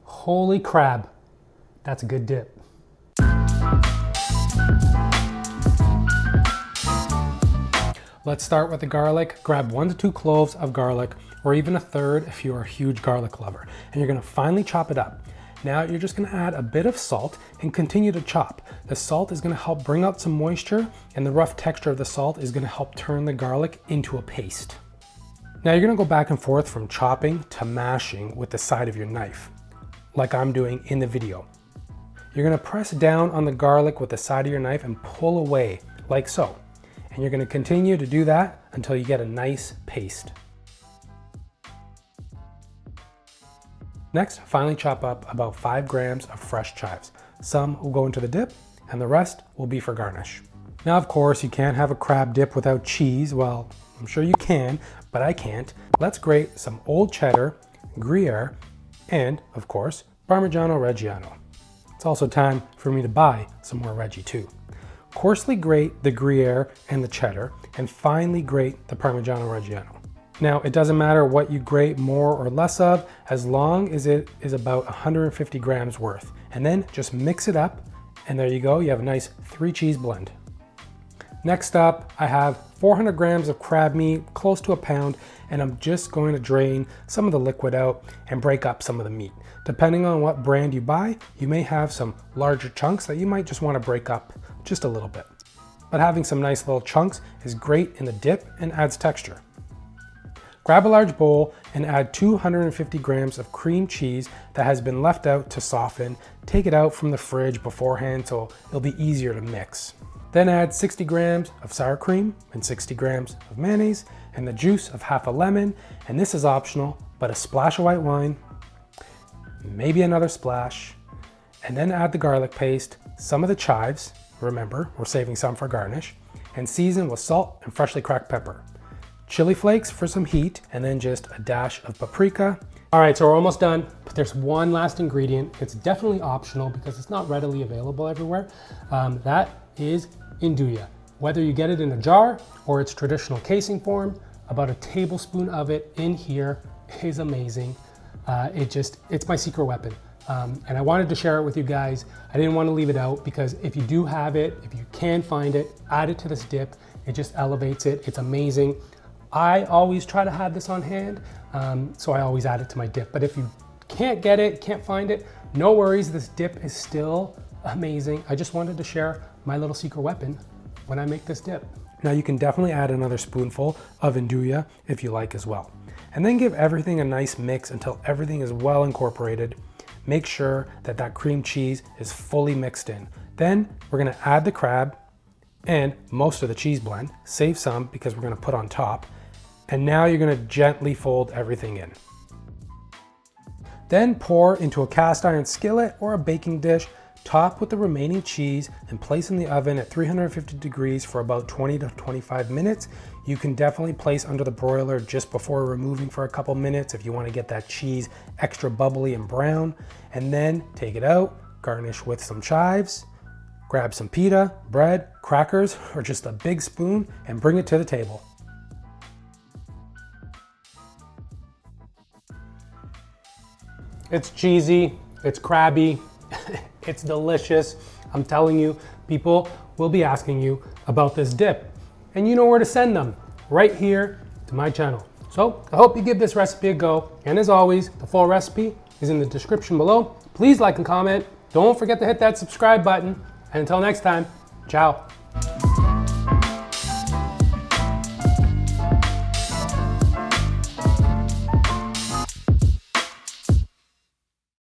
Holy crab, that's a good dip. Let's start with the garlic. Grab 1 to 2 cloves of garlic, or even a third if you're a huge garlic lover. And you're gonna finely chop it up. Now you're just gonna add a bit of salt and continue to chop. The salt is gonna help bring out some moisture, and the rough texture of the salt is gonna help turn the garlic into a paste. Now you're gonna go back and forth from chopping to mashing with the side of your knife, like I'm doing in the video. You're gonna press down on the garlic with the side of your knife and pull away, like so. And you're gonna continue to do that until you get a nice paste. Next, finally chop up about 5 grams of fresh chives. Some will go into the dip, and the rest will be for garnish. Now, of course, you can't have a crab dip without cheese. Well, I'm sure you can, but I can't. Let's grate some old cheddar, Gruyere, and, of course, Parmigiano-Reggiano. It's also time for me to buy some more Reggie too. Coarsely grate the Gruyere and the cheddar, and finely grate the Parmigiano-Reggiano. Now, it doesn't matter what you grate more or less of, as long as it is about 150 grams worth. And then just mix it up, and there you go, you have a nice 3-cheese blend. Next up, I have 400 grams of crab meat, close to a pound, and I'm just going to drain some of the liquid out and break up some of the meat. Depending on what brand you buy, you may have some larger chunks that you might just want to break up just a little bit. But having some nice little chunks is great in the dip and adds texture. Grab a large bowl and add 250 grams of cream cheese that has been left out to soften. Take it out from the fridge beforehand so it'll be easier to mix. Then add 60 grams of sour cream and 60 grams of mayonnaise and the juice of half a lemon. And this is optional, but a splash of white wine, maybe another splash, and then add the garlic paste, some of the chives, remember, we're saving some for garnish, and season with salt and freshly cracked pepper. Chili flakes for some heat, and then just a dash of paprika. All right, so we're almost done, but there's one last ingredient. It's definitely optional because it's not readily available everywhere. That is Nduja. Whether you get it in a jar or its traditional casing form, about a tablespoon of it in here is amazing. It's my secret weapon. And I wanted to share it with you guys. I didn't want to leave it out because if you do have it, if you can find it, add it to this dip. It just elevates it. It's amazing. I always try to have this on hand, so I always add it to my dip. But if you can't get it, can't find it, no worries. This dip is still amazing. I just wanted to share my little secret weapon when I make this dip. Now you can definitely add another spoonful of Nduja if you like as well. And then give everything a nice mix until everything is well incorporated. Make sure that that cream cheese is fully mixed in. Then we're gonna add the crab and most of the cheese blend. Save some because we're gonna put on top. And now you're gonna gently fold everything in. Then pour into a cast iron skillet or a baking dish, top with the remaining cheese and place in the oven at 350 degrees for about 20 to 25 minutes. You can definitely place under the broiler just before removing for a couple minutes if you want to get that cheese extra bubbly and brown. And then take it out, garnish with some chives, grab some pita, bread, crackers, or just a big spoon and bring it to the table. It's cheesy, it's crabby, it's delicious. I'm telling you, people will be asking you about this dip. And you know where to send them, right here to my channel. So I hope you give this recipe a go. And as always, the full recipe is in the description below. Please like and comment. Don't forget to hit that subscribe button. And until next time, ciao.